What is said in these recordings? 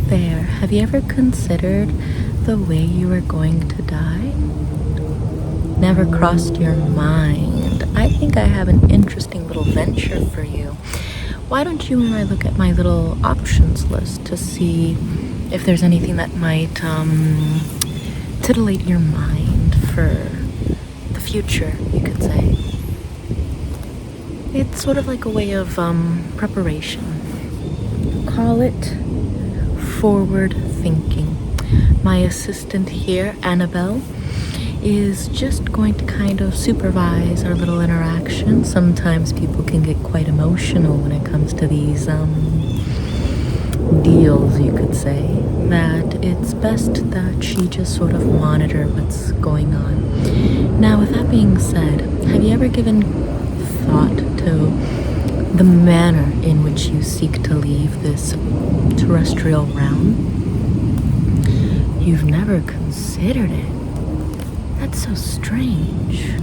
there, have you ever considered the way you are going to die? Never crossed your mind? I think I have an interesting little venture for you. Why don't you and I look at my little options list to see if there's anything that might titillate your mind for the future, you could say. It's sort of like a way of preparation. Call it forward thinking. My assistant here, Annabelle, is just going to kind of supervise our little interaction. Sometimes people can get quite emotional when it comes to these deals, you could say, that it's best that she just sort of monitor what's going on. Now, with that being said, have you ever given thought to the manner in which you seek to leave this terrestrial realm? You've never considered it. That's so strange.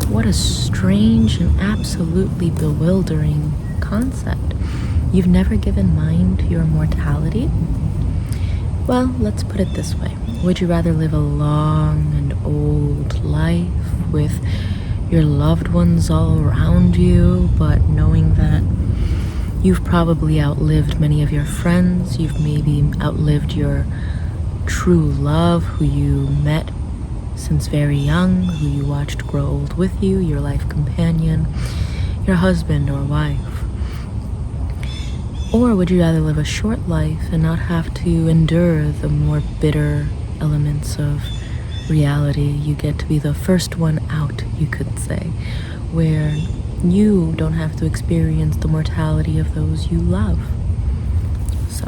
What a strange and absolutely bewildering concept. You've never given mind to your mortality? Well, let's put it this way. Would you rather live a long and old life with your loved ones all around you, but knowing that you've probably outlived many of your friends, you've maybe outlived your true love who you met since very young, who you watched grow old with you, your life companion, your husband or wife? Or would you rather live a short life and not have to endure the more bitter elements of reality? You get to be the first one out, you could say, where you don't have to experience the mortality of those you love. So,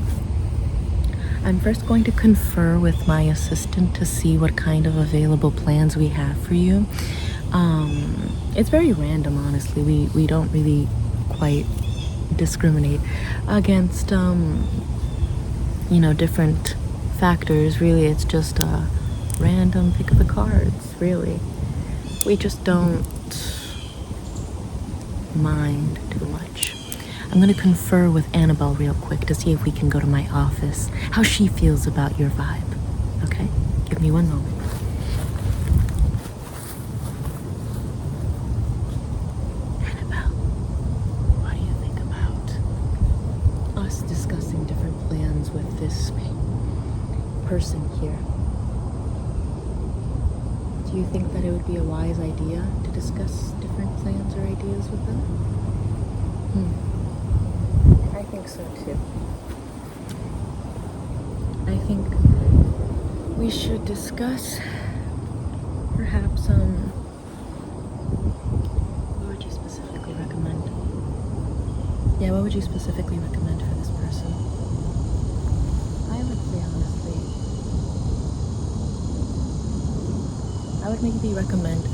I'm first going to confer with my assistant to see what kind of available plans we have for you. It's very random, honestly. We don't really quite discriminate against different factors. Really, it's just a random pick of the cards, really. We just don't mind too much. I'm going to confer with Annabelle real quick to see if we can go to my office, how she feels about your vibe. Okay? Give me one moment. Annabelle, what do you think about us discussing different plans with this person here? Do you think that it would be a wise idea to discuss different plans or ideas with them? I think so too. I think we should discuss perhaps what would you specifically recommend? Yeah, what would you specifically recommend for this person? I would say honestly, I would maybe recommend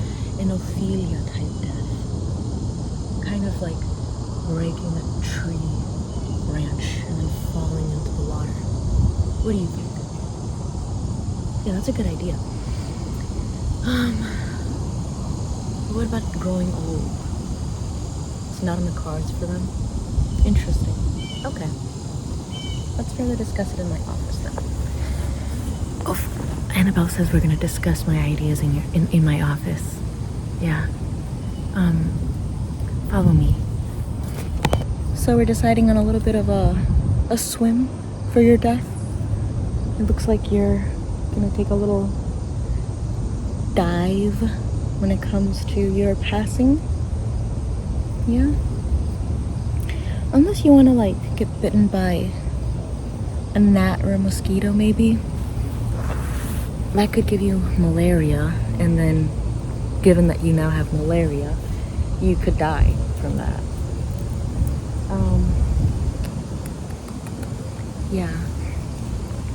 an Ophelia type death. Kind of like breaking a tree branch and then falling into the water. What do you think? Yeah, that's a good idea. What about growing old? It's not on the cards for them? Interesting. Okay. Let's further discuss it in my office then. Oh, Annabelle says we're gonna discuss my ideas in my office. Yeah. Follow me. So we're deciding on a little bit of a swim for your death. It looks like you're gonna take a little dive when it comes to your passing. Yeah. Unless you wanna get bitten by a gnat or a mosquito maybe. That could give you malaria, and then given that you now have malaria, you could die from that. Yeah.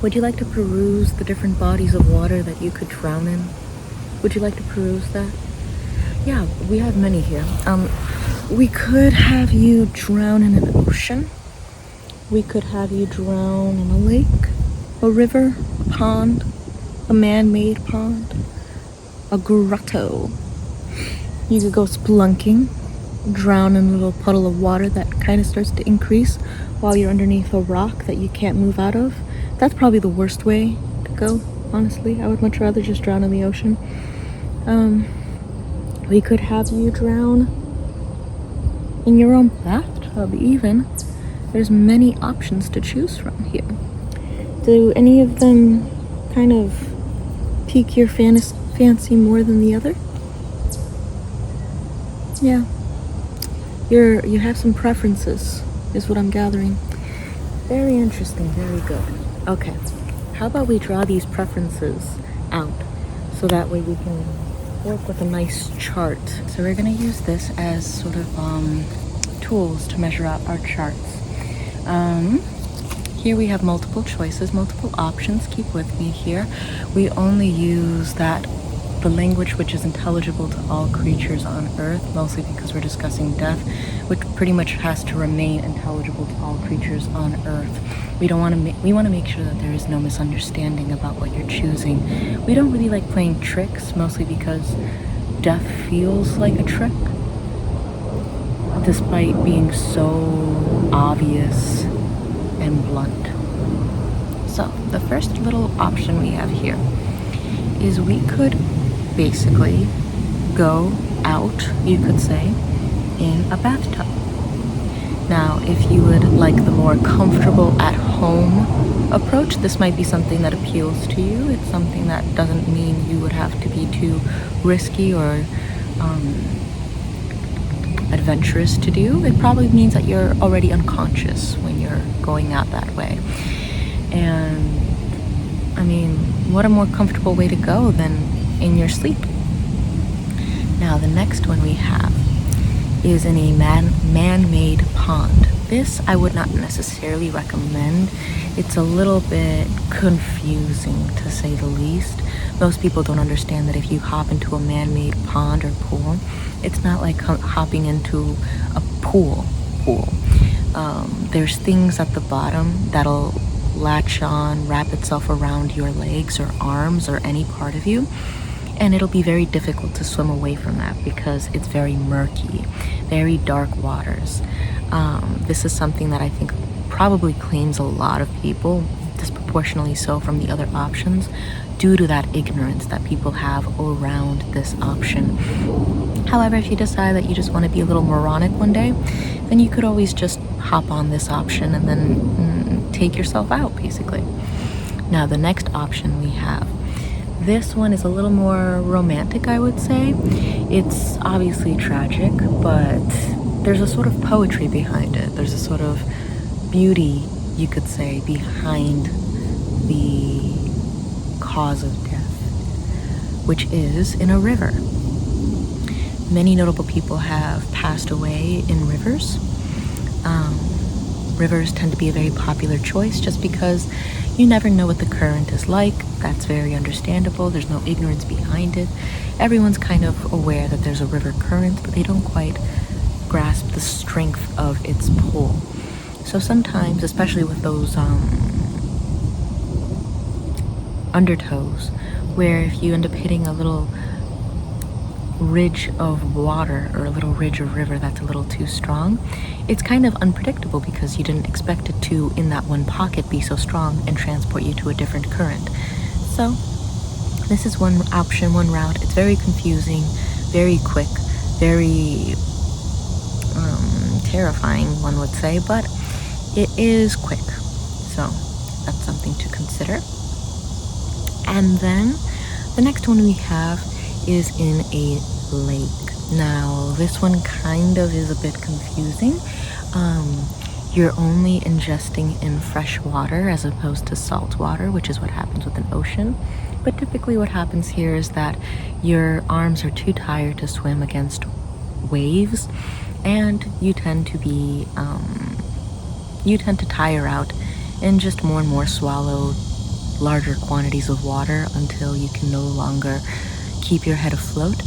Would you like to peruse the different bodies of water that you could drown in? Would you like to peruse that? Yeah, we have many here. We could have you drown in an ocean. We could have you drown in a lake, a river, a pond, a man-made pond, a grotto. You could go spelunking, drown in a little puddle of water that kind of starts to increase while you're underneath a rock that you can't move out of. That's probably the worst way to go, honestly. I would much rather just drown in the ocean. We could have you drown in your own bathtub even. There's many options to choose from here. Do any of them kind of pique your fancy more than the other? Yeah. You have some preferences, is what I'm gathering. Very interesting, very good. Okay, how about we draw these preferences out so that way we can work with a nice chart. So we're gonna use this as sort of tools to measure out our charts. Here we have multiple choices, multiple options. Keep with me here. We only use the language which is intelligible to all creatures on Earth, mostly because we're discussing death, which pretty much has to remain intelligible to all creatures on Earth. We want to make sure that there is no misunderstanding about what you're choosing. We don't really like playing tricks, mostly because death feels like a trick, despite being so obvious and blunt. So the first little option we have here is we could basically go out, you could say, in a bathtub. Now, if you would like the more comfortable at-home approach, this might be something that appeals to you. It's something that doesn't mean you would have to be too risky or adventurous to do. It probably means that you're already unconscious when you're going out that way. And I mean, what a more comfortable way to go than in your sleep. Now, the next one we have is in a man-made pond. This I would not necessarily recommend. It's a little bit confusing, to say the least. Most people don't understand that if you hop into a man-made pond or pool, it's not like hopping into a pool. There's things at the bottom that'll latch on, wrap itself around your legs or arms or any part of you, and it'll be very difficult to swim away from that because it's very murky, very dark waters. This is something that I think probably claims a lot of people, disproportionately so from the other options, due to that ignorance that people have around this option. However, if you decide that you just want to be a little moronic one day, then you could always just hop on this option and then take yourself out, basically. Now, the next option we have, this one is a little more romantic, I would say. It's obviously tragic, but there's a sort of poetry behind it. There's a sort of beauty, you could say, behind the cause of death, which is in a river. Many notable people have passed away in rivers. Rivers tend to be a very popular choice just because you never know what the current is like. That's very understandable. There's no ignorance behind it. Everyone's kind of aware that there's a river current, but they don't quite grasp the strength of its pull. So sometimes, especially with those undertows, where if you end up hitting a little ridge of water or a little ridge of river that's a little too strong, it's kind of unpredictable because you didn't expect it to, in that one pocket, be so strong and transport you to a different current. So this is one option, one route. It's very confusing, very quick, very terrifying, one would say, but it is quick. So that's something to consider. And then the next one we have is in a lake. Now, this one kind of is a bit confusing. You're only ingesting in fresh water as opposed to salt water, which is what happens with an ocean. But typically what happens here is that your arms are too tired to swim against waves, and you tend to tire out and just more and more swallow larger quantities of water until you can no longer keep your head afloat,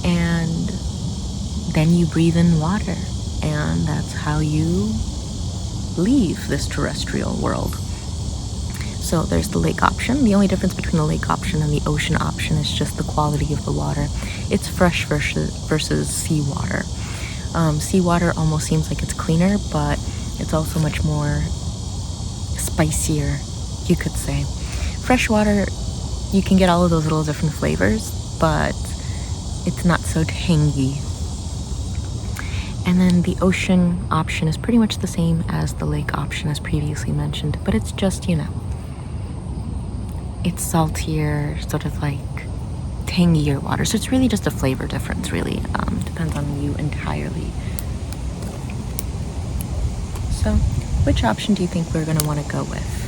and then you breathe in water, and that's how you leave this terrestrial world. So there's the lake option. The only difference between the lake option and the ocean option is just the quality of the water. It's fresh versus seawater. Seawater almost seems like it's cleaner, but it's also much more spicier you could say. Freshwater, you can get all of those little different flavors, but it's not so tangy. And then the ocean option is pretty much the same as the lake option as previously mentioned, but it's just, it's saltier, sort of like tangier water. So it's really just a flavor difference, really. Depends on you entirely. So which option do you think we're going to want to go with?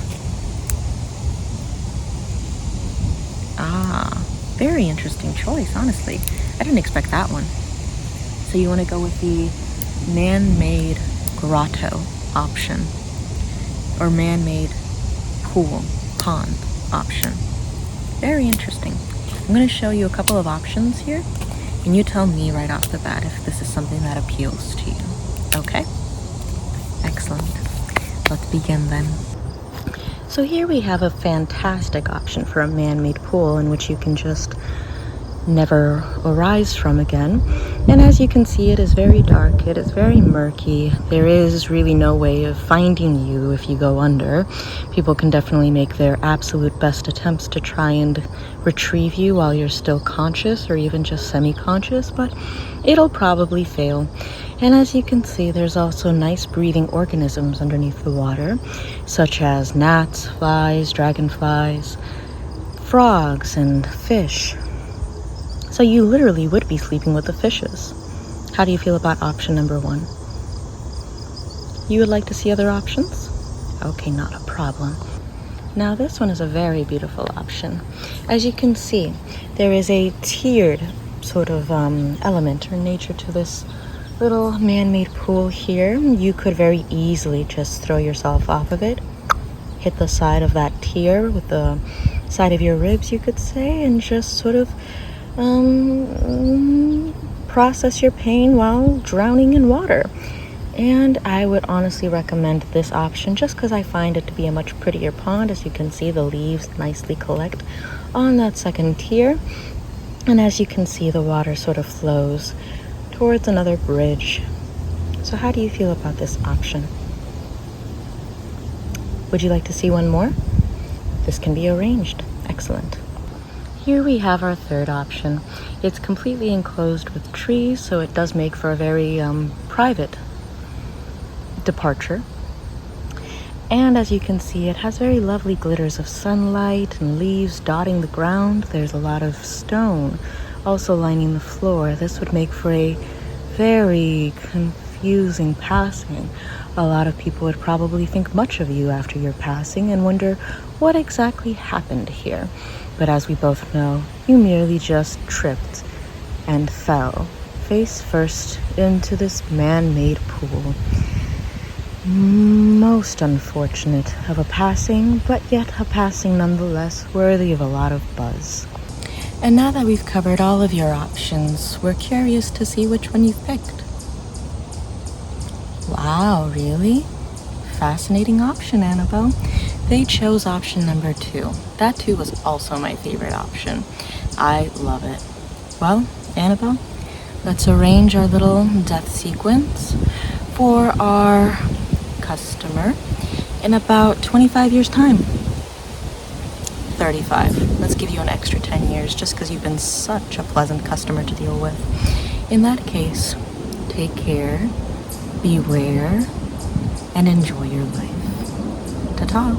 Very interesting choice, honestly. I didn't expect that one. So you want to go with the man-made grotto option, or man-made pond option. Very interesting. I'm going to show you a couple of options here, and you tell me right off the bat if this is something that appeals to you. Okay? Excellent. Let's begin then. So here we have a fantastic option for a man-made pool in which you can just never arise from again. And as you can see, it is very dark, it is very murky. There is really no way of finding you if you go under. People can definitely make their absolute best attempts to try and retrieve you while you're still conscious or even just semi-conscious, but it'll probably fail. And as you can see, there's also nice breathing organisms underneath the water, such as gnats, flies, dragonflies, frogs, and fish. So you literally would be sleeping with the fishes. How do you feel about option number 1? You would like to see other options? Okay, not a problem. Now this one is a very beautiful option. As you can see, there is a tiered sort of element or nature to this little man-made pool here. You could very easily just throw yourself off of it, hit the side of that tier with the side of your ribs, you could say, and just sort of process your pain while drowning in water. And I would honestly recommend this option just because I find it to be a much prettier pond. As you can see, the leaves nicely collect on that second tier, and as you can see, the water sort of flows towards another bridge. So how do you feel about this option? Would you like to see one more? This can be arranged. Excellent. Here we have our third option. It's completely enclosed with trees, so it does make for a very private departure. And as you can see, it has very lovely glitters of sunlight and leaves dotting the ground. There's a lot of stone also lining the floor. This would make for a very confusing passing. A lot of people would probably think much of you after your passing and wonder what exactly happened here. But as we both know, you merely just tripped and fell face first into this man-made pool. Most unfortunate of a passing, but yet a passing nonetheless, worthy of a lot of buzz. And now that we've covered all of your options, we're curious to see which one you've picked. Wow, really? Fascinating option, Annabelle. They chose option number 2. That too was also my favorite option. I love it. Well, Annabelle, let's arrange our little death sequence for our customer in about 25 years' time. 35. Let's give you an extra 10 years just because you've been such a pleasant customer to deal with. In that case, take care, beware, and enjoy your life. Ta-ta.